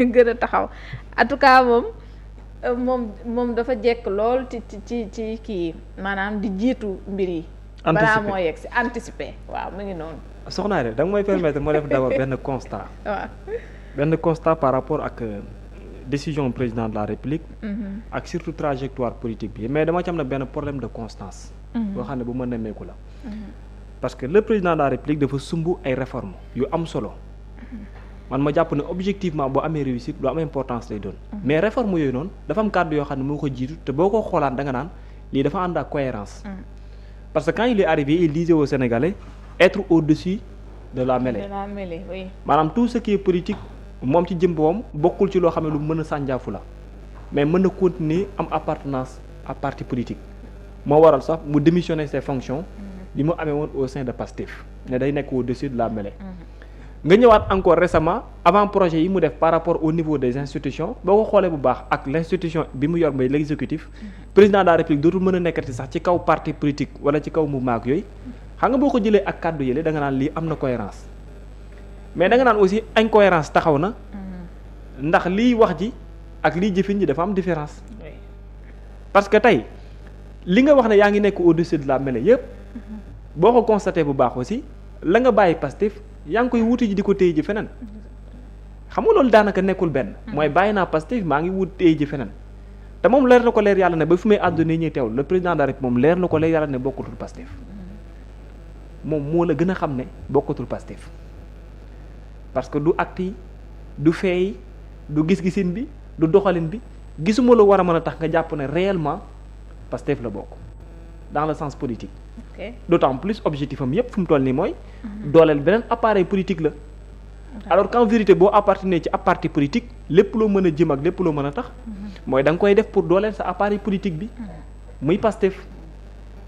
gën a taxaw en tout cas moom dafa jekk lool ci kii maanaam di jiitu mbir yi. balaa moo yegg si anticiper waaw mu ngi noonu. soxna Aida da nga may permettre moo def d'abord benn constat. waaw benn constat par rapport ak décision président de la République. ak surtout trajectoire politique bi mais dama ci am na benn problème de constance. boo xam ne bu ma nemmeeku la. parce que le président de la République dafa sumb ay réformes yu am solo. man ma jàpp ne objectivement boo amee réussite lu am importance lay doon. mais réforme yooyu noonu dafa am kàddu yoo xam ne moo ko jiitu te boo ko xoolaan da nga naan lii dafa ànd ak cohérence. parce que quand il est arrivé il disait aux Sénégalais être au-dessus de la mêlée. Oui. maanaam tout ce qui est politique moom ci jëm boppam bokkul ci loo xam ne lu mën a sànjaafu la mais mën na continuer am appartenance à parti politique moo waral sax mu démissionner ses fonctions bi mu amee woon au sein de PASTEF ne day nekk au-dessus de la mêlée. nga ñëwaat encore récemment avant projet yi mu def par rapport au niveau des institutions boo ko xoolee bu baax ak l'institution bi mu yor mooy l'exécutif président de la République dootul mën a nekkati sax ci kaw parti politique wala ci kaw mouvement ak yooyu xam nga boo ko jëlee ak kàddu yële da nga naan lii am na cohérence mais da nga naan aussi incohérence taxaw na ndax liy wax ji ak liy jëfin ji dafa am différence parce que tey li nga wax ne yaa ngi nekk au-dessus de la mêlée yëpp boo ko constaté bu baax aussi la nga bàyyi Pastef yaa ngi koy wuti ji di ko téye ji feneen xam nga loolu daanaka nekkul benn mooy bàyyi naa Pastef maa ngi wut téye ji feneen te moom leer na ko leer yàlla ne ba fi may àdduna ñuy teewul le président de la République moom leer na ko leer yàlla ne bokkatul Pastef moom moo la gën a xam ne bokkatul Pastef parce que du acte yi du feey du gis-gisin bi du doxalin bi gisuma la war a mën a tax nga jàpp ne réellement Pastef la bokk dans le sens politique. D'autant plus objectif am yépp fu mu toll nii mooy dooleel beneen appareil politique la alors qu'en vérité boo appartenir ci ab parti politique lépp loo mën a jëm ak lépp loo mën a tax mooy da nga koy def pour dooleel sa appareil politique bi muy Pastef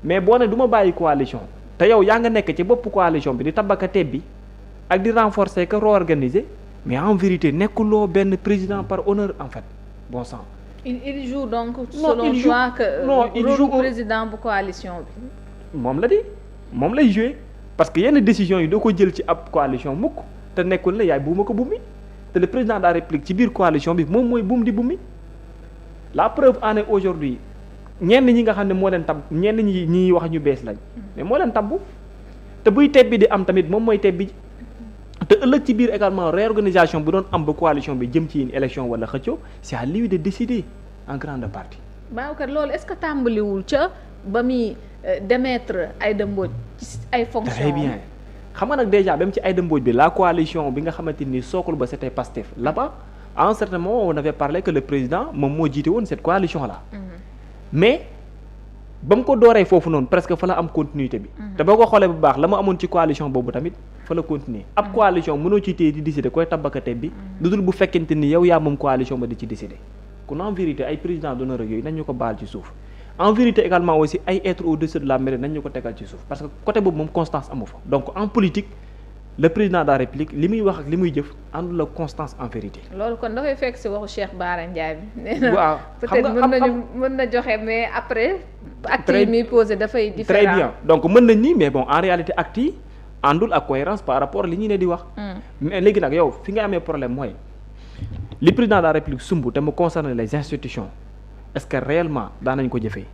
mais boo ne du ma bàyyi coalition te yow yaa nga nekk ci bopp coalition bi di tabaka tebbi ak di renforcer que réorganiser mais en vérité nekkuloo benn président par honneur en fait bon sang. il joue donc selon toi que rôle président bu coalition bi. moom la di moom lay jouer parce que yenn décisions yi doo ko jël ci ab coalition mukk te nekkul ne yaay buuma ko bummi te le président de la République ci biir coalition bi moom mooy buum di bummi la preuve en est aujourd'hui ñenn ñi nga xam ne moo leen tab ñenn ñi wax ñu bees lañ mais moo leen tabbu te buy tebbi di am tamit moom mooy tebbi te ëllëg ci biir également réorganisation bu doon am ba coalition bi jëm ci une élection wala xëccoo c'est à lui de décider en grande partie. Babacar loolu est-ce que tàmbaliwul ca ba muy démettre Aïda Mbodj ci ay fonctions. Très bien xam nga nag déjà même ci Aïda Mbodj bi la coalition bi nga xamante ni sookul ba c'était Pastef là-bas à un certain moment on avait parlé que le président moom moo jiite woon cette coalition là. mais ba mu ko dooree foofu noonu presque fa la am continuité bi. te boo ko xoolee bu baax la mu amoon ci coalition boobu tamit fa la continuer ab coalition mënoo ci téye di décider koy tabakate bi. lu dul bu fekkente ni yow yaa moom coalition ba di ci décider. kon en vérité ay président d'honneur yooyu nañ ñu ko baal ci suuf en vérité également aussi ay être au-dessus de la mêlée nañ ñu ko tegal ci suuf parce que côté boobu moom constance amu fa donc en politique le président de la République li muy wax ak li muy jëf àndul la constance en vérité. loolu kon dafay fekk si waxu Cheikh Bara Ndiaye bi. nee na waaw peut-être mën na joxe mais après. acte yi muy posé dafay différent. très bien donc mën nañ ni mais bon en réalité acte yi àndul ak cohérence par rapport li ñu ne di wax. mais léegi nag yow fi nga amee problème mooy. li président de la République sumb te mu concerne les institutions est-ce que réellement daan nañ ko jëfee.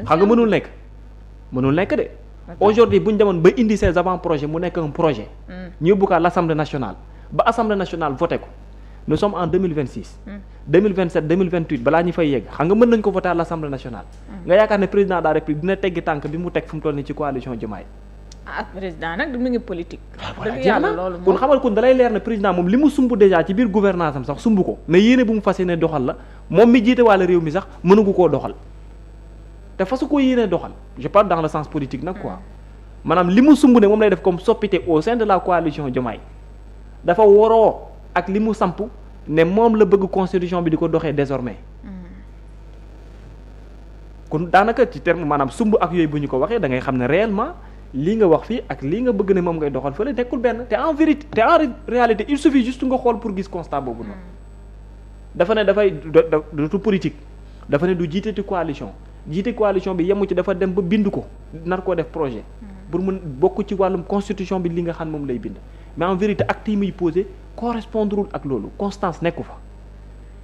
xam nga mënul nekk de. aujourd'hui bu ñu demoon ba indi ces avant-projets mu nekk un projet. ñu yóbbu ko à l'Assemblée nationale ba Assemblée nationale voté ko nous sommes en 2026. 2027 2028 balaa ñu fay yegg xam nga mën nañ ko voté à l'Assemblée nationale. nga yaakaar ne président de la République dina teggi tànk bi mu teg fu mu toll nii ci coalition Diomaye. président nag mu ngi politique. dëgg yàlla loolu kon xamal kon dalay leer ne président moom li mu sumb déjà ci biir gouvernance am sax sumb ko ne yéene bu mu fas yéene doxal la moom mi jiite wàlla réew mi sax mënugu koo doxal te fasu ko yéene doxal je parle dans le sens politique nag quoi maanaam li mu sumb ne moom lay def comme soppite au sein de la coalition Diomaye dafa waroo ak li mu samp ne moom la bëgg constitution bi di ko doxee désormais kon daanaka ci terme maanaam sumb ak yooyu bu ñu ko waxee da ngay xam ne réellement lii nga wax fii ak lii nga bëgg ne moom ngay doxal fële nekkul benn te en vérité te en réalité il suffit juste nga xool pour gis constat boobu noonu dafa ne dafay du politique dafa ne du jiitati coalition jiite coalition bi yemu ci dafa dem ba bind ko nar koo def projet pour mun bokk ci wàllum constitution bi li nga xam moom lay bind mais en vérité actes yi muy posé correspondrul ak loolu constance nekku fa.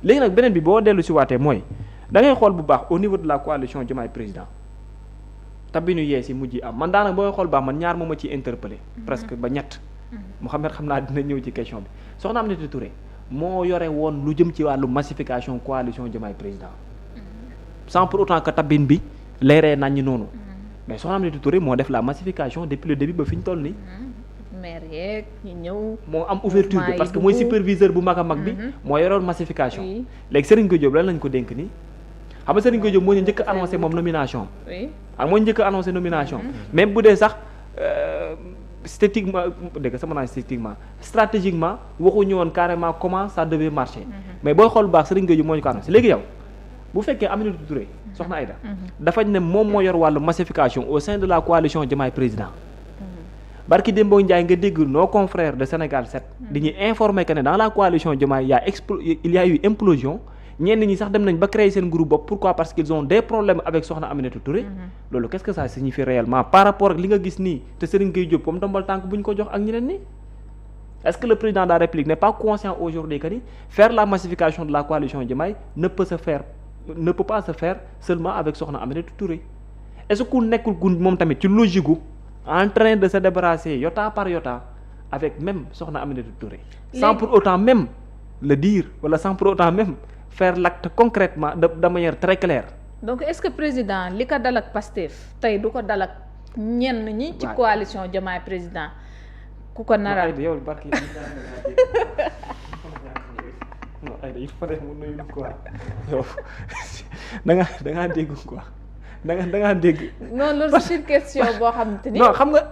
léegi nag beneen bi boo dellu si waatee mooy da ngay xool bu baax au niveau de la coalition Diomaye président tabinu yees yi mujj am man daanaka boo ngay xool baax man ñaar moo ma ciy interpellé presque ba ñett. Mouhamed xam naa dina ñëw ci question bi soxna Aminata Touré moo yore woon lu jëm ci wàllu massification coalition Diomaye président sans pour autant que tabine bi leeree naññ noonu mais soxna Aminata Touré moo def la massification depuis le début ba fi ñu toll nii. maire yeeg ñu ñëw. moo am ouverture bi parce que mooy superviseur bu mag a mag bi. moo yoroon massification. léegi Serigne Gueye Diop lan lañ ko dénk nii xam nga Serigne Gueye Diop moo ñu njëkk a annoncé moom nomination am. moo ñu njëkk a annoncé nomination même bu dee sax. stratégiquement waxuñu woon carrément comment ça devait marcher mais booy xool baax Serigne Gueye Diop moo ñu ko annoncé léegi yow bu fekkee Aminata Touré soxna Aïda dafañ ne moom moo yor wàllu massification au sein de la coalition Diomaye président barki Dembo Ndiaye nga dégg nos confrères de Sénégal 7 di ñuy informer que ne dans la coalition Diomaye il y a eu implosion ñenn ñi sax dem nañ ba créer seen groupe bopp pourquoi parce qu'ils ont des problèmes avec soxna Aminata Touré loolu qu'est-ce que ça signifie réellement par rapport ak li nga gis nii te Serigne Gueye Diop comme tombal tànk bu ñu ko jox ak ñeneen nii est-ce que le président de la République n'est pas conscient aujourd'hui que ni faire la massification de la coalition Diomaye ne peut pas se faire seulement avec soxna Aminata Touré est-ce que ku nekkul gun moom tamit ci logique gu en train de se débarrasser iota par iota avec même soxna Aminata Touré sans pour autant même le dire wala sans pour autant même faire l'acte concrètement de manière très claire. donc est-ce que président li ko dal ak Pastef tey du ko dal ak ñenn ñi. ci coalition Diomaye président ku ko naral. yow barki non Aïda il faut mu nuyu quoi yow da ngaa dégg quoi da ngaa dégg. non loolu c'est une question boo xamante ni. non xam nga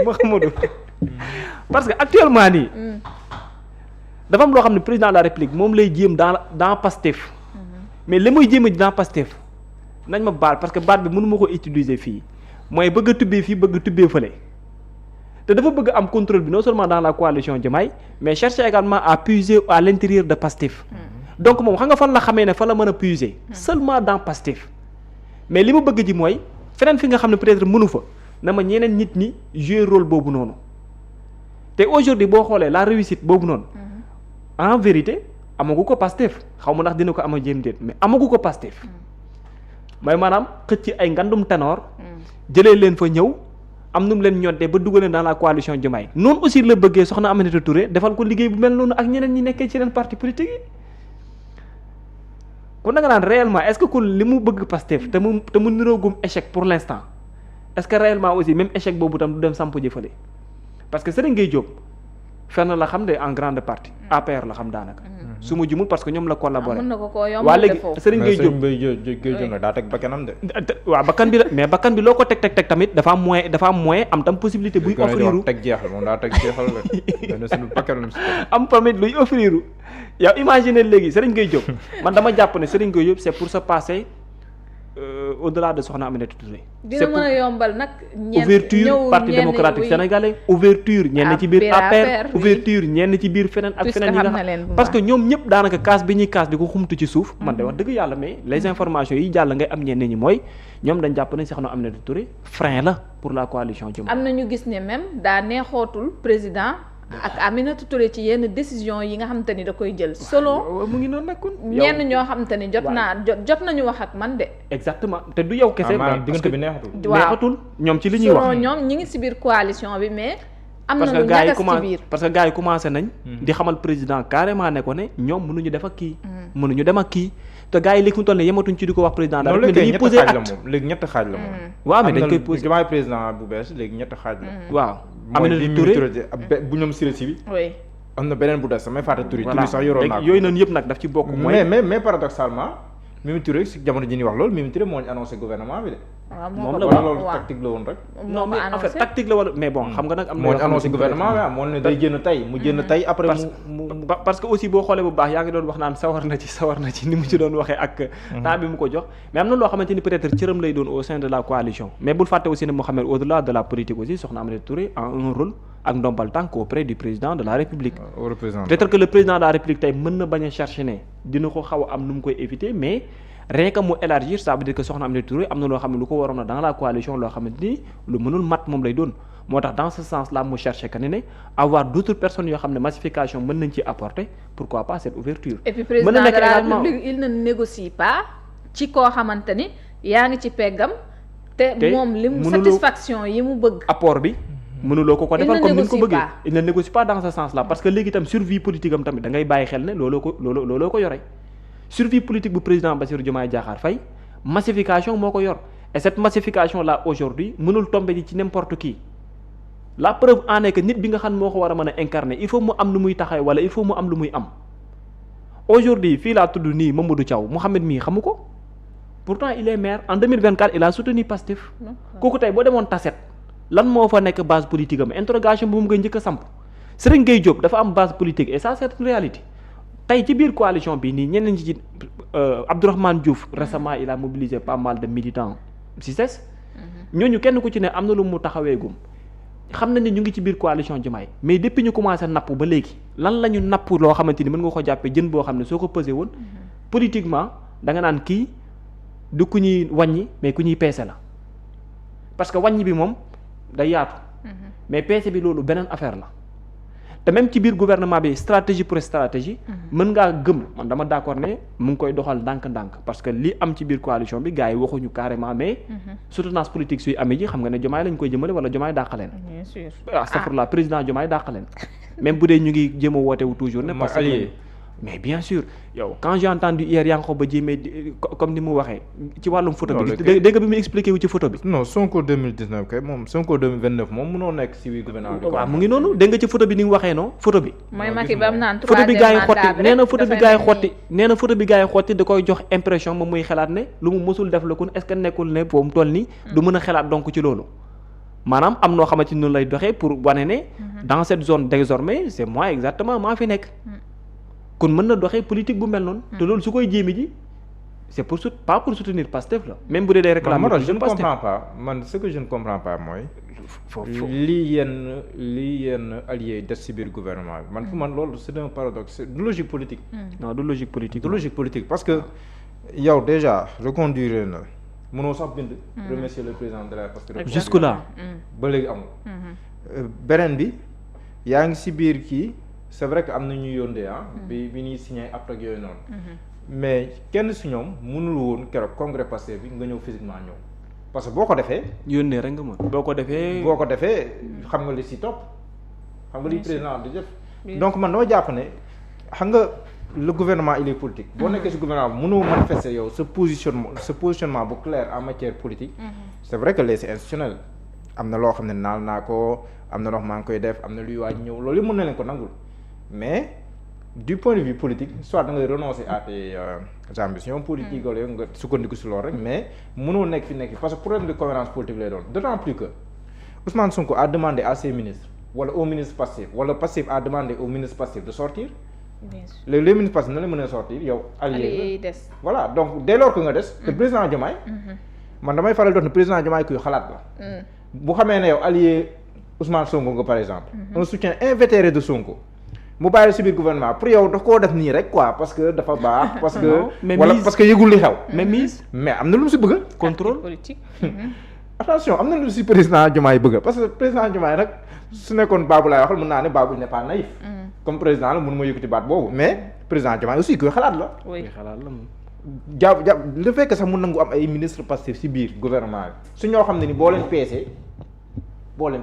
Mouhamadou parce que actuellement nii. dafa am loo xam ne président de la République moom lay jéem dans Pastef mais li muy jéem a dans Pastef nañ ma baal parce que baat bi mënu ma ko utiliser fii mooy bëgg a tubbee fii bëgg a tubbee fële te dafa bëgg am contrôle bi non seulement dans la coalition Diomaye mais chercher également à puiser à l'intérieur de Pastef donc moom xam nga fan la xamee ne fa la mën a puiser seulement dans Pastef mais li ma bëgg ji mooy feneen fi nga xam ne peut-être mënu fa na ma ñeneen nit ñi jouer rôle boobu noonu te aujourd'hui boo xoolee la réussite boobu noonu en vérité amagu ko Pastef xaw ma ndax dina ko ama jéem déet mais amagu ko Pastef mooy maanaam xëcc ay ngandum ténor jëlee leen fa ñëw am nu mu leen ñoddee ba dugal leen dans la coalition Diomaye noonu aussi la bëggee soxna Aminata Touré defal ko liggéey bu mel noonu ak ñeneen ñi nekkee ci yeneen parti politique yi kon da nga naan réellement est-ce que kon li mu bëgg Pastef te mu niroogum échec pour l'instant est-ce que réellement aussi même échec boobu tam du dem samp jëfale parce que Serigne Gueye Diop fenn la xam de en grande partie APR la xam daanaka su ma jumul parce que ñoom la collaboré waa léegi Serigne Gueye Diop nag daa teg bakkanam de waaw bakkan bi la mais bakkan bi loo ko teg tamit dafa am moyen am tam possibilité buy offriru teg jeexal moom daa teg jeexal la suñu bakkanam am tamit luy offriru yow imaginer léegi Serigne Gueye Diop man dama jàpp ne Serigne Gueye Diop c'est pour se passer au-delà de soxna Aminata Touré. dina mën a yombal nag. ouverture parti démocratique sénégalais ouverture ñenn ci biir APR ouverture ñenn ci biir feneen ak feneen yi nga xam parce que ñoom ñëpp daanaka kaas bi ñuy kaas di ko xumtu ci suuf. man de wax dëgg yàlla mais les informations yi jàll ngay am ñenn ñi mooy ñoom dañ jàpp ne soxna Aminata Touré frein la pour la coalition Diomaye. am na ñu gis ne même daa neexootul président. ak Aminata Touré ci yenn décision yi nga xamante ni da koy jël selon mu ngi noonu nag kon ñenn ñoo xamante ni jot nañu wax ak man de exactement te du yow kese diggante bi neexatul ñoom ci li ñuy wax ñoom ñi ngi ci biir coalition bi mais am na lu ñagas ci biir parce que gars yi commencé nañ di xamal président carrément ne ko ne ñoom mënuñu def ak kii mënuñu dem ak kii te gars yi léegi mu toll ne yematuñ ci di ko wax président daal mais dañuy posé acte léegi ñetti xaaj la moom waaw mais dañ koy posé Diomaye président bu bees léegi ñetti xaaj la waaw Aminata Touré bu ñoom Siré Sy bi oui am na beneen bu des samay fàtte Touré sax yoroon naa ko yooyu noonu yëpp nag daf ci bokk mooy mais paradoxalement Mimi Touré si jamono ji ñuy wax loolu Mimi Touré moo ñu annoncé gouvernement bi de moom la loolu tactique la woon rek non mais en fait tactique la wala mais bon xam nga nag am na moo ñu annoncé gouvernement bi moo ne day génn tey mu génn tey après parce que aussi boo xoolee bu baax yaa ngi doon wax naan sawar na ci ni mu ci doon waxee ak temps bi mu ko jox mais am na loo xamante ni peut-être cëram lay doon au sein de la coalition mais bul fàtte aussi ne Mohamed au-delà de la politique aussi soxna Aminata Touré a un rôle ak ndombal tànk auprès du président de la République peut-être que le président de la République tey mën na bañ a chercher ne dina ko xaw a am nu mu koy éviter mais rien que mu élargir ça veut dire que soxna Aminata Touré am na loo xam ne lu ko waroon na dans la coalition loo xamante ni lu mënul mat moom lay doon moo tax dans ce sens là mu cherché que ne avoir d'autres personnes yoo xam ne massification mën nañ ci apporter pourquoi pas cette ouverture. et puis président de la République il ne négocie pas ci koo xamante ni yaa ngi ci peggam. te moom li mu satisfaction yi mu bëgg. apport bi. mënuloo ko defal comme ni mu ko bëggee. il ne négocie pas dans ce sens là parce que léegi itam survie politique am tamit da ngay bàyyi xel ne looloo ko yore survie politique bu président Bassirou Diomaye Diakhar Faye massification moo ko yor et cette massification là aujourd'hui mënul tomber ci n'importe qui la preuve en est que nit bi nga xam moo ko war a mën a incarner il faut mu am lu muy taxaw wala il faut mu am lu muy am aujourd'hui fii laa tudd nii Mamadou Thiaw Mouhamed mii xamu ko pourtant il est maire en 2024 il a soutenu Pastef kooku tey boo demoon Tassette lan moo fa nekk base politique am interrogation bu mu ngay njëkk a samp Serigne Gueye Diop dafa am base politique et ça c'est une réalité tey ci biir coalition bi nii ñeneen ci Abdourahmane Diouf récemment il a mobilisé pas mal de militants CICES ñooñu kenn ku ci ne am na lu mu taxawee gum xam na ni ñu ngi ci biir coalition Diomaye mais depuis ñu commencé napp ba léegi lan la ñu napp loo xamante ni mën nga ko jàppee jën boo xam ne soo ko pesé woon politiquement da nga naan kii du ku ñuy wàññi mais ku ñuy peese la parce que wàññi bi moom day yaatu mais peese bi loolu beneen affaire la te même ci biir gouvernement bi stratégie pour stratégie mën ngaa gëm man dama d'accord ne mu ngi koy doxal ndànk-ndànk parce que li am ci biir coalition bi gars yi waxuñu carrément mais soutenance politique suy amee ji xam nga ne Diomaye lañ koy jëmale wala Diomaye dàqaleen bien sûr astafurlah président Diomaye dàqaleen même bu dee ñu ngi jéem a woote wu toujours ne parce que mais bien sûr yow quand j'ai entendu hier Yankhoba Diémé comme ni mu waxee ci wàllum photo bi dégg nga bi mu expliqué wu ci photo bi non Sonko 2019 kay moom Sonko 2029 moom mënoo nekk si wi gouvernement bi waaw mu ngi noonu dégg nga ci photo bi ni mu waxee noonu photo bi mooy Macky ba mu naan photo bi gars yi xotti nee na photo bi gars yi xotti nee na photo bi gars yi xotti da koy jox impression moom muy xalaat ne lu mu mësul def la kon est-ce que nekkul ne boobu mu toll nii du mën a xalaat donc ci loolu maanaam am noo xamante ni noonu lay doxee pour wane ne dans cette zone désormais c'est moi exactement maa fi nekk kon mën na doxee politique bu mel noonu te loolu su koy jéemi ji c'est pour pas pour soutenir Pastef la même bu dee day réclamer je ne comprends pas man ce que je ne comprends pas mooy lii yenn alliés des ci biir gouvernement bi man pour man loolu c'est un paradoxe du logique politique non du logique politique du logique politique parce que yow déjà reconduire na mënoo sax bind remercier le président de la parce que jusque là ba léegi amul beneen bi yaa ngi ci biir kii c'est vrai que am na ñuy yóndee bi ñuy signé ab ak yooyu noonu mais kenn si ñoom mënul woon keroog congrès Pastef bi nga ñëw physiquement ñëw parce que boo ko defee yónnee rek nga mën boo ko defee xam nga li si topp xam nga li président di def donc man dama jàpp ne xam nga le gouvernement il est politique boo nekkee si gouvernement bi mënoo manifester yow sa positionnement bu clair en matière politique c'est vrai que c'est institutionnel am na loo xam ne naal naa ko am na loo xam maa ngi koy def am na luy waaj ñëw loolu mën na leen ko nangul mais du point de vue politique soit da ngay renoncer à tes ambitions politiques wala nga sukkandiku si loolu rek mais mënoo nekk fi parce que problème de cohérence politique lay doon d'autant plus que Ousmane Sonko a demandé à ses ministres wala au ministre Pastef wala Pastef a demandé au ministre Pastef de sortir léegi les ministres Pastef na la mën a sortir yow allié des voilà donc dès lors que nga des te président Diomaye man damay faral doon ne président Diomaye kuy xalaat la bu xamee ne yow allié Ousmane Sonko nga par exemple un soutien invétéré de Sonko mu bàyyi si biir gouvernement pour yow da koo def nii rek quoi parce que dafa baax parce que wala parce que yëgul li xew mais am na lu mu si bëgg contrôle politique attention am na lu si président Diomaye bëgg parce que président Diomaye nag su nekkoon Babou laay waxal mën naa ne Babou n'est pas naïf comme président la mënu ma yëkkati baat boobu mais président Diomaye aussi kuy xalaat la jàpp le fait que sax mu nangu am ay ministre Pastef si biir gouvernement bi su ñoo xam ne ni boo leen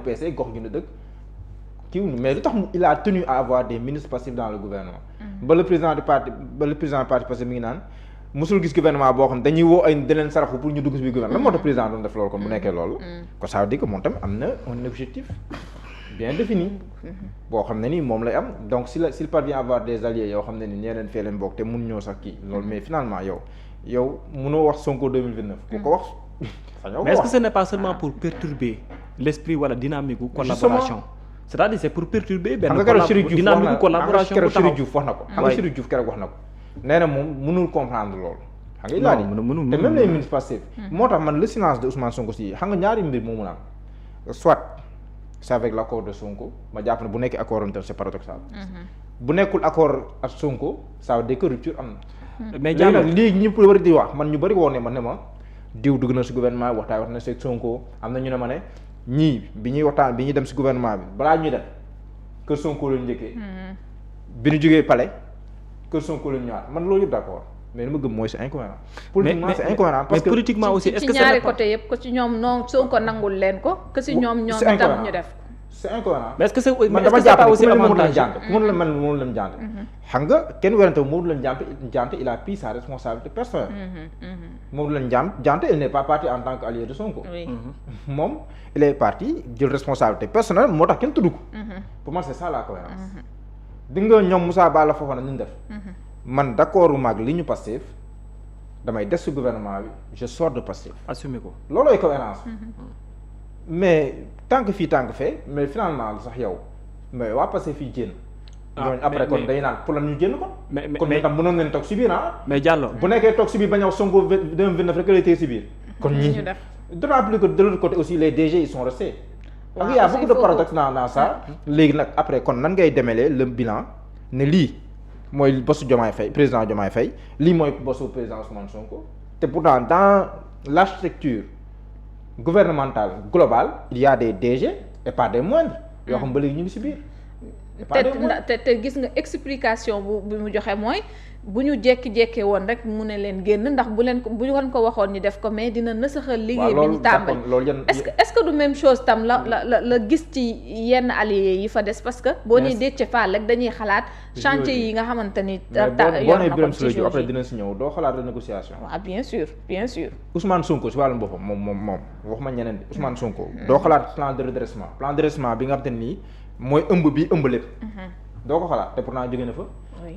peesee gox ñu ne dëkk mais lu tax il a tenu à avoir des ministres passifs dans le gouvernement ba le président du parti Pastef mi ngi naan musul gis gouvernement boo xam dañuy woo ay daleen saraxu pour ñu dugg si biir gouvernement lan moo tax président doon def loolu kon bu nekkee loolu kon ça veut dire que moom tamit am na un objectif bien défini boo xam ne ni moom lay am donc s'il parvient à avoir des alliés yoo xam ne ni ñee leen fee leen bokk te mun ñoo sax kii loolu mais finalement yow munoo wax Sonko 2029 ku ko wax mais est-ce que ce n'est pas seulement pour perturber l'esprit wala dynamique ou collaboration c'est-à-dire c'est pour perturber benn dynamique ou collaboration bu taxaw Chérif Diouf wax na ko xam nga Chérif Diouf keroog wax na ko nee na moom mënul comprendre loolu xam nga te même les ministres Pastef moo tax man le silence de Ousmane Sonko si xam nga ñaari mbir moo mun a am soit c'est avec l'accord de Sonko ma jàpp ne bu nekkee accord am c'est paradoxal bu nekkul accord ak Sonko ça veut dire que rupture am na mais jàll lii ñëpp war di wax man ñu bëri woon ne ma diw dugg na si gouvernement wax na si Sonko am na ñu ne ma ne ñii bi ñuy waxtaan bi ñuy dem si gouvernement bi balaa ñuy dem kër Sonko lañu njëkkee. bi ñu jógee palais kër Sonko lañu ñëwaat man loolu yëpp d'accord mais li ma gëm mooy c'est incohérent. politiquement c'est incohérent parce que politiquement aussi est-ce que ci ñaari côté yëpp ko ci ñoom non Sonko nangul leen ko que si ñoom itam ñu def. c'est incohérent. mais est-ce que c'est man dama jàpp aussi avantage ku mën la man moom lañ jàng. xam nga kenn werante moom lañ jànt il a pris sa responsabilité personnelle. moom lañ jànt il n'est pas parti en tant qu'allié de Sonko. moom il est parti jël responsabilité personnelle moo tax kenn tudd ko. pour moi c'est ça la cohérence. di nga ñoom Moussa Balla Fofana ñu def. man d'accord maag li ñu Pastef damay des ci gouvernement bi je sors de Pastef. assumer ko loolooy cohérence. mais tant que fii tant que fee mais finalement sax yow mais waa Pastef fii génn. ñooñu après kon day naan pour lan ñu génn kon. kon ñu tam mënoon leen toog ci biir mais Diallo bu nekkee toog ci biir ba ñëw Sonko 2029 rek lay téye ci biir. kon ñii d'autant plus que de l'autre côté aussi les DG ils sont restés. waaw il y a beaucoup de paradoxes dans ça. léegi nag après kon nan ngay démêler le bilan ne lii. mooy bossu Diomaye Faye président Diomaye Faye lii mooy bossu président Ousmane Sonko te pourtant dans l'architecture gouvernementale globale il y a des DG et pas des moindres yoo xam ba léegi ñu ngi ci biir te gis nga explication bu mu joxe mooy bu ñu jekki-jekkee woon rek mu ne leen génn ndax bu leen ko waxoon ñu def ko mais dina nësaxal liggéey bi ñu tàmbali est-ce que du même chose tam la gis ci yenn alliés yi fa des parce que boo ñuy Déthié Fall rek dañuy xalaat chantier yi nga xamante ni yor na ko ci après dina si ñëw doo xalaat renégociation waaw bien sûr Ousmane Sonko si wàllum boppam moom waxuma ñeneen Ousmane Sonko doo xalaat plan de redressement bi nga xam te nii mooy ëmb bi ëmb lépp doo ko xalaat te pourtant jóge na fa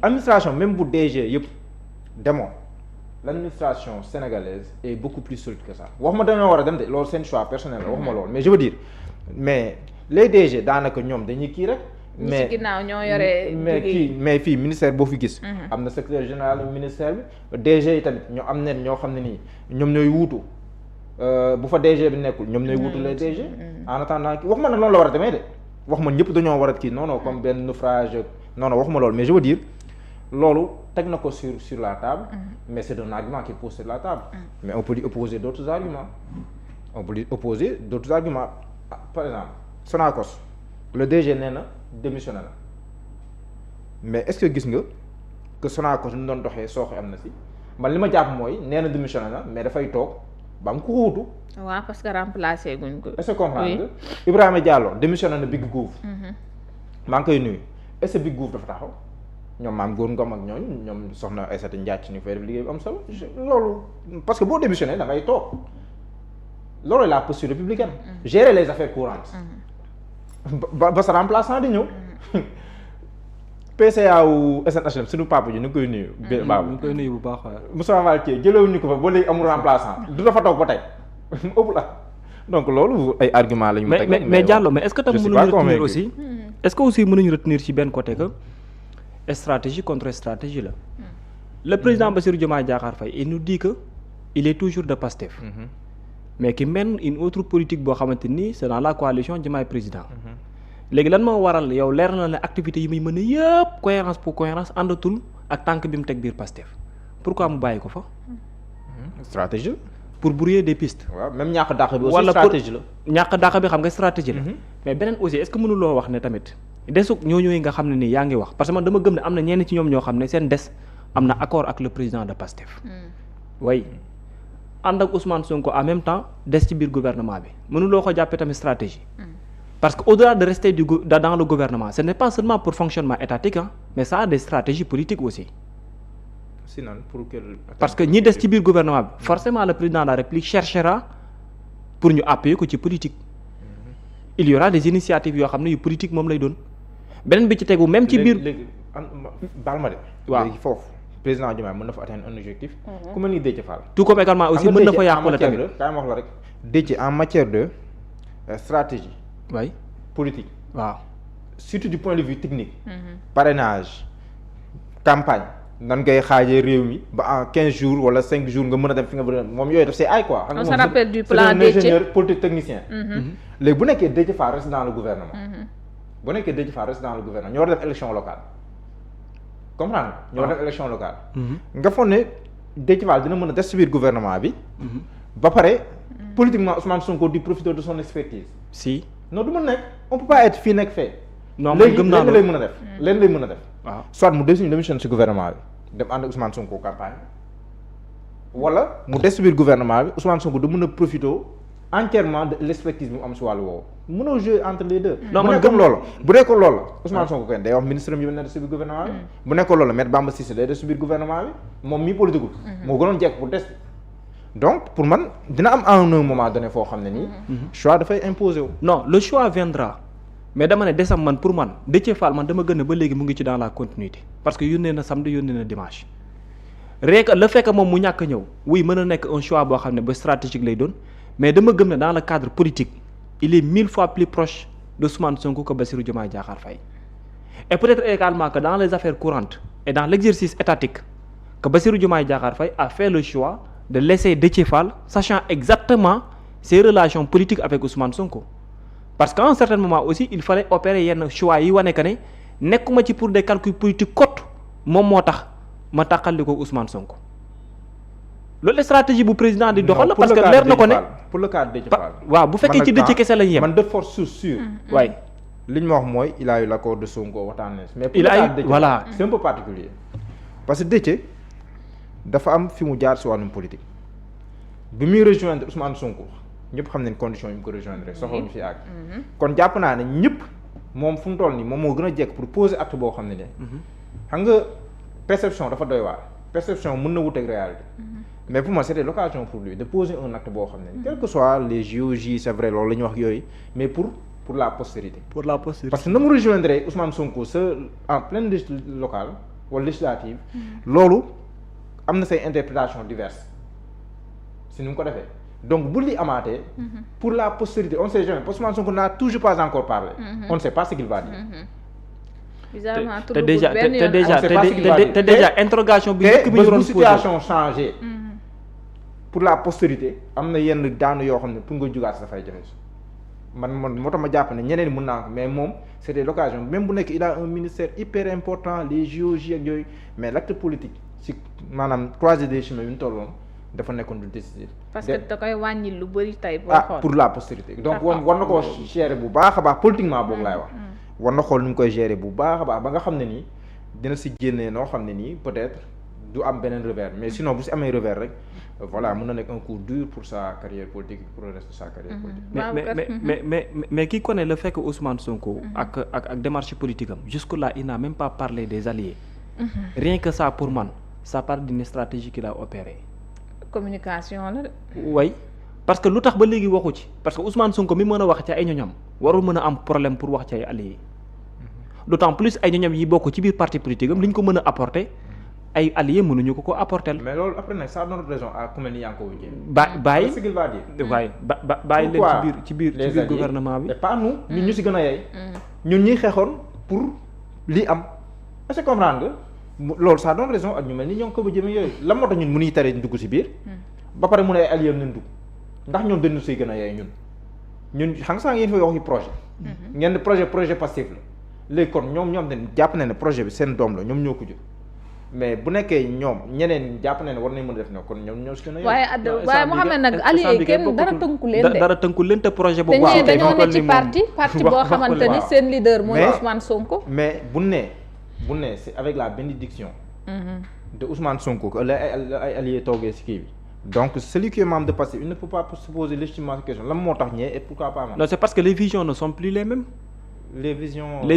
administration même bu DG yëpp demoo l'administration sénégalaise est beaucoup plus solide que ça waxuma dañoo war a dem de loolu seen choix personnel la waxuma loolu mais je veux dire mais les DG daanaka ñoom dañuy kii rek mais ci ginnaaw ñoo yore mais fii ministère boo fi gis am na secrétaire général ministère bi DG yi tamit ñoo am neen ñoo xam ne nii ñoom ñooy wuutu bu fa DG bi nekkul ñoom ñooy wuutu les DG en attendant kii waxuma nag loolu la war a demee de waxuma ñëpp dañoo war a kii non comme benn naufrage non waxuma loolu mais je veux dire loolu teg na ko sur la table mais c'est un argument qui est posé sur la table mais on peut lui opposer d'autres arguments par exemple Sonacos le DG nee na démissionné na mais est-ce que gis nga que Sonacos ñu doon doxee sooxe am na si man li ma jàpp mooy nee na démissionné na mais dafay toog ba am ko wuutu waaw parce que remplacé guñ ko est-ce que comprendre nga Ibrahima Diallo démissionné na Big Gouv maa ngi koy nuyu est-ce que Big Gouv dafa taxaw ñoom maam góor ngom ak ñooñu ñoom soxna Aïssata Ndiaye ñu fay def liggéey bu am solo loolu parce que boo démissionné da ngay toog loolu la posture républicaine gérer les affaires courantes ba sa remplaçant di ñëw PCA wu SNHLM suñu papa ji ñu ngi koy nuyu baabu ñu ngi koy nuyu bu baax Moussa Valtier jëlewuñu ko fa ba léegi amul remplaçant du dafa toog ba tey mu ëpp la donc loolu ay argument la ñu teg mais Diallo mais est-ce que tam mënuñu retenir aussi est-ce que aussi mënuñu retenir ci benn côté que stratégie contre stratégie la le président Bassirou Diomaye Diakhar Faye il nous dit que il est toujours de Pastef mais qui mène une autre politique boo xamante ni c'est dans la coalition Diomaye président léegi lan moo waral yow leer na ne activités yi muy mën a yëpp cohérence pour cohérence àndatul ak tànk bi mu teg biir Pastef pourquoi mu bàyyi ko fa stratégie pour brouiller des pistes waaw même ñàkk dàq bi aussi stratégie la ñàkk dàq bi xam nga stratégie la mais beneen aussi est-ce que mënuloo wax ne tamit desug ñooñu nga xam ne nii yaa ngi wax parce que man dama gëm ne am na ñenn ci ñoom ñoo xam ne seen des am na accord ak le président de Pastef way ànd ak Ousmane Sonko en même temps des ci biir gouvernement bi mënuloo ko jàppee tamit stratégie parce que au-delà de rester dans le gouvernement ce n'est pas seulement pour fonctionnement étatique mais ça a des stratégies politiques aussi sinon pour quel parce que ñi des ci biir gouvernement bi forcément le président de la République cherchera pour ñu appuyer ko ci politique il y aura des initiatives yoo xam ne yu politique moom lay doon beneen bi ci tegu même ci biir léegi baal ma de waaw léegi foofu président Diomaye mën na fa atteindre un objectif ku mel ni Déthié Fall tout comme également aussi mën na fa yàqu la tamit kaay ma wax la rek Déthié en matière de stratégie waay politique waaw surtout du point de vue technique parrainage campagne nan ngay xaajee réew mi ba en 15 jours wala 5 jours nga mën a dem fi nga bëgg a moom yooyu daf c'est ay quoi. on se rappelle du plan Déthié, c'est un ingénieur politique technicien. léegi bu nekkee Déthié Fall reste dans le gouvernement. bu nekkee Déthié Fall reste dans le gouvernement ñu war a def élection locale. comprendre nga. ñu war a def élection locale. nga foog ne Déthié Fall dina mën a des ci biir gouvernement bi. ba pare politiquement Ousmane Sonko di profiter de son expertise. si non du mën nekk on peut pas être fii nekk fee. non man gëm naa léegi lay mën a def. leen lay mën a def. waaw soit mu démissionne ci gouvernement bi dem ànd ak Ousmane Sonko campagne wala mu des ci biir gouvernement bi Ousmane Sonko da mën a profiter entièrement de l'expertise bi mu am ci wàllu woowu mënoo jouer entre les deux. non bu man nekkoon loolu bu nekkoon loolu la Ousmane Sonko kenn day wax ministre am yi nekk ci biir gouvernement bi. bu nekkoon loolu la Maître Bamba Cissé day des ci biir gouvernement bi moom mii politique moo gënoon jekk pour des. donc pour man dina am à un moment donné foo xam ne nii. choix dafay imposer wu. non le choix viendra mais dama ne desam man pour man Déthié Fall man dama gën a ba léegi mu ngi ci dans la continuité parce que yónnee na samedi yónnee na dimanche rien que le fait que moom mu ñàkk a ñëw oui mën a nekk un choix boo xam ne ba stratégique lay doon mais dama gëm ne dans le cadre politique il est 1000 fois plus proche de Ousmane Sonko que Bassirou Diomaye Diakhar Faye et peut-être également que dans les affaires courantes et dans l'exercice étatique que Bassirou Diomaye Diakhar Faye a fait le choix de laisser Déthié Fall sachant exactement ses relations politiques avec Ousmane Sonko parce qu'à un certain moment aussi il fallait opérer yenn choix yi wane que ne nekkuma ci pour des calculs politiques courts moom moo tax ma tàqali ko Ousmane Sonko loolu stratégie bu président di doxal la parce que leer na ko ne pour le cas de Déthié Fall waaw bu fekkee ci Déthié kese lañ yem man de force sûre waaye li ñu ma wax mooy il a eu l'accord de Sonko waxtaan nañ mais pour il le a cas eu de Déthié voilà c'est un peu particulier parce que Déthié dafa am fi mu jaar ci wàllum politique bi muy rejoindre Ousmane Sonko ñëpp xam nañ conditions yi mu ko rejoindre rek soxla ñu fi àgg kon jàpp naa ne ñëpp moom fu mu toll nii moom moo gën a jekk pour poser acte boo xam ne ne xam nga perception dafa doy waar perception mën na wuteeg réalité mais pour moi c'était l'occasion pour lui de poser un acte boo xam ne quel que soit les JOJ c'est vrai loolu la ñuy wax yooyu mais pour la postérité pour la postérité parce que na mu rejoindre Ousmane Sonko en pleine locale wala législative loolu am na say interprétations diverses si ni mu ko defee donc bu li amaatee pour la postérité on ne sait jamais parce que Ousmane Sonko n'a toujours pas encore parlé on ne sait pas ce qu'il va dire te déjà interrogation bi njëkk bi ñu doon posé situation changé pour la postérité am na yenn daanu yoo xam ne pour nga jugaat dafay jafe man moo tax ma jàpp ne ñeneen mën naa ko mais moom c'était l'occasion même bu nekk il a un ministère hyper important les JOJ ak yooyu mais l'acte politique ci maanaam croisée des chemins yu ñu tolloon dafa nekkoon du décisif. parce que da koy wàññi lu bari tey boo xool pour la postérité donc war na koo gérer bu baax a baax politiquement boog laay wax war na xool nu mu koy gérer bu baax a baax ba nga xam ne nii dina si génnee noo xam ne nii peut-être du am beneen revers mais sinon bu si amee revers rek voilà mën na nekk un coup dur pour sa carrière politique pour le reste de sa carrière politique. mais qui connaît le fait que Ousmane Sonko ak démarche politique am jusque-là il n'a même pas parlé des alliés. Rien que ça pour man ça part d'une stratégie qu'il a opérée. communication la de. oui parce que lu tax ba léegi waxu ci parce que Ousmane Sonko mi mën a wax ci ay ñoñam warul mën a am problème pour wax ci ay alliés d'autant plus ay ñoñam yi bokk ci biir parti politique am li ñu ko mën a apporter ay alliés mënuñu ko apporter. mais loolu après nag ça donne raison à ku mel ni Yankhoba Diémé. bàyyi ce qu'il va dire. waaye bàyyi leen ci biir gouvernement bi. et pas nous ñun ñu si gën a yey. ñun ñuy xeexoon pour li am est-ce que comprendre nga loolu ça donne raison ak ñu mel ni Yankhoba Diémé yooyu lan moo tax ñun mënuy tere dugg si biir. ba pare mu ne ay alliés nañ dugg ndax ñoom dañu siy gën a yey ñun xam nga yéen fay wax ci projet. ngeen projet passif la léegi kon ñoom dañ jàpp na ne projet bi seen doom la ñoom ñoo ko jur mais bu nekkee ñoom ñeneen jàpp na ne war nañ mën a def ne kon ñoom ñoo si gën a yey. waaye Mouhamed nag alliés yi kenn dara tënku leen de. dara tënku leen te projet boobu. waaw dañoo ne ci parti boo xamante ni seen leader mooy Ousmane Sonko. mais bu ne c'est avec la bénédiction de Ousmane Sonko que ay alliés toogee si kii bi. donc celui qui est membre de Pastef il ne peut pas se poser légitimement cette question lan moo tax ñee et pourquoi pas man. non c'est parce que les visions ne sont plus les mêmes. les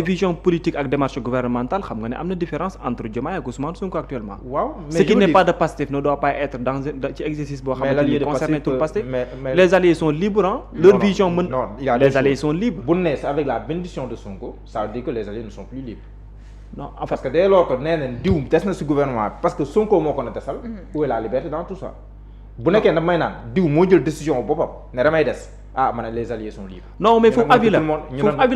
visions politiques ak démarche gouvernementale xam nga ne am na différence entre Diomaye ak Ousmane Sonko actuellement. waaw mais ce qui n'est pas de Pastef ne doit pas être dans ci exercice boo xamante ni concerne tout Pastef. les alliés sont libres hein. leur vision mën. non les alliés sont libres. bu ne c'est avec la bénédiction de Sonko ça veut dire que les alliés ne sont plus libres. non en fait parce que dès lors que nee nañ diw des na ci gouvernement bi parce que Sonko moo ko na desal. où est la liberté dans tout ça. bu nekkee nag may naan diw moo jël décision boppam ne damay des ma ne les alliés sont libres. non mais foofu avis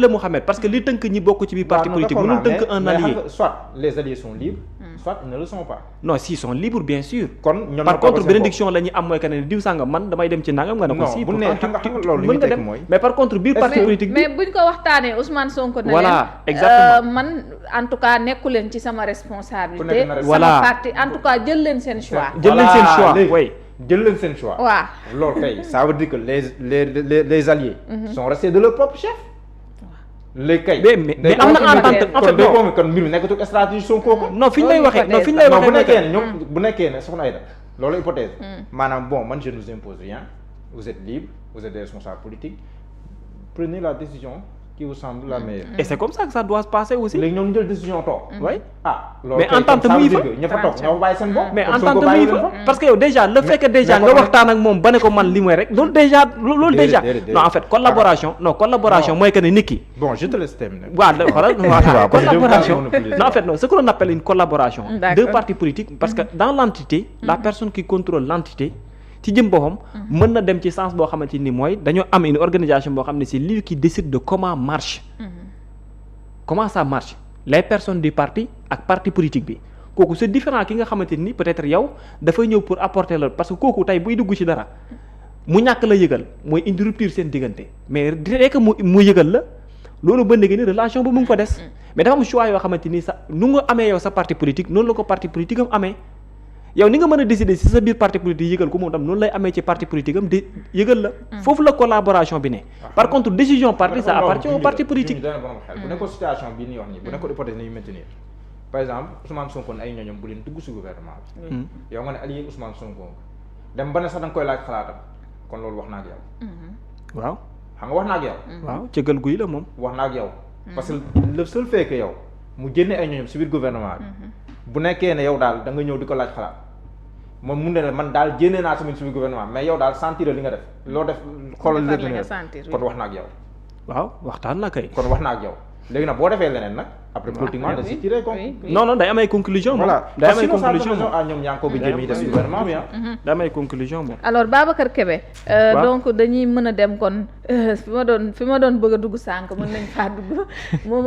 la Mouhamed parce que li tënk ñi bokk ci biir parti politique mënul tënk un allié. soit les alliés sont libres soit ils ne le sont pas. non s'ils sont libres bien sûr. kon ñoom par contre bénédiction la ñuy am mooy que ne diw sàngam man damay dem ci nangam nga ne ko si. bu ne xam nga loolu li muy tekki mooy. mais par contre biir parti politique bi mais buñ ko waxtaanee Ousmane Sonko. ne voilà exactement man en tout cas nekku leen ci sama responsabilité. voilà sama parti en tout cas jël leen seen choix. jël leen seen choix oui. jël leen seen choix. waaw loolu kay ça veut dire que les alliés. sont restés de leur propre chef. léegi kay. mais am na entente en fait non kon mbir mi nekkatul stratégie Sonko ko. non fi ñu lay waxee non fi ñu lay waxee. bu nekkee ne ñoom bu nekkee ne soxna Aïda loolu hypothèse. maanaam bon man je ne vous impose rien vous êtes libre vous êtes des responsables politiques prenez la décision qui vous semble la meilleure. et c'est comme ça que ça doit se passer aussi. léegi ñoom ñu jël décision toog. oui loolu mais entente muy fa ña fa toog ñoo fa bàyyi seen bopp. mais entente muy fa parce que yow déjà le fait que déjà nga waxtaan ak moom ba ne ko man li mooy rek loolu déjà loolu déjà non en fait collaboration mooy que ne nit ki. bon je te laisse terminer. waaw xoolal waaw collaboration non en fait non ce que l'on appelle une collaboration. deux partis politiques parce que dans l'entité la personne qui contrôle l'entité ci jëm boppam mën na dem ci sens boo xamante ni mooy dañoo am une organisation boo xam ne c'est lui qui décide de comment marche comment ça marche les personnes du parti ak parti politique bi kooku c'est différent ki nga xamante ni peut-être yow dafay ñëw pour apporter la parce que kooku tey buy dugg ci dara mu ñàkk la yëgal mooy indi rupture seen diggante mais dès que mu yëgal la loolu ba léegi ni relation ba mu ngi fa des mais dafa am choix yoo xamante ni sa nu nga amee yow sa parti politique noonu la ko parti politique am amee yow ni nga mën a décider ci sa biir parti politique yëgal ko moom tam noonu lay amee ci parti politique am di yëgal la foofu la collaboration bi ne par contre décision parti ça appartient au parti politique bu nekkoon situation bii nii wax nii bu nekkoon hypothèse nañu maintenir par exemple Ousmane Sonko ay ñooñam bu leen dugg ci gouvernement bi yow nga ne allié Ousmane Sonko dem ba ne sax da nga koy laaj xalaatam kon loolu wax naa ak yow waaw xam nga wax naa ak yow waaw cëggal guy la moom wax naa ak yow parce que le seul fait que yow mu génne ay ñooñam ci biir gouvernement bi bu nekkee ne yow daal da nga ñëw di ko laaj xalaat moom mun ne man daal génnee naa tamit suñu gouvernement mais yow daal sentir li nga def loo def xoolal lépp kon wax na ak yow waaw waxtaan na kay kon wax na ak yow léegi nag boo defee leneen nag après politiquement da si tiré ko non day am ay conclusion moom voilà day am ay conclusion moom ñoom yaa ngi ko bi jëm yi des gouvernement bi day am ay conclusion moom alors Babacar Kébé donc dañuy mën a dem kon fi ma doon bëgg a dugg sànq mën nañ faa dugg moom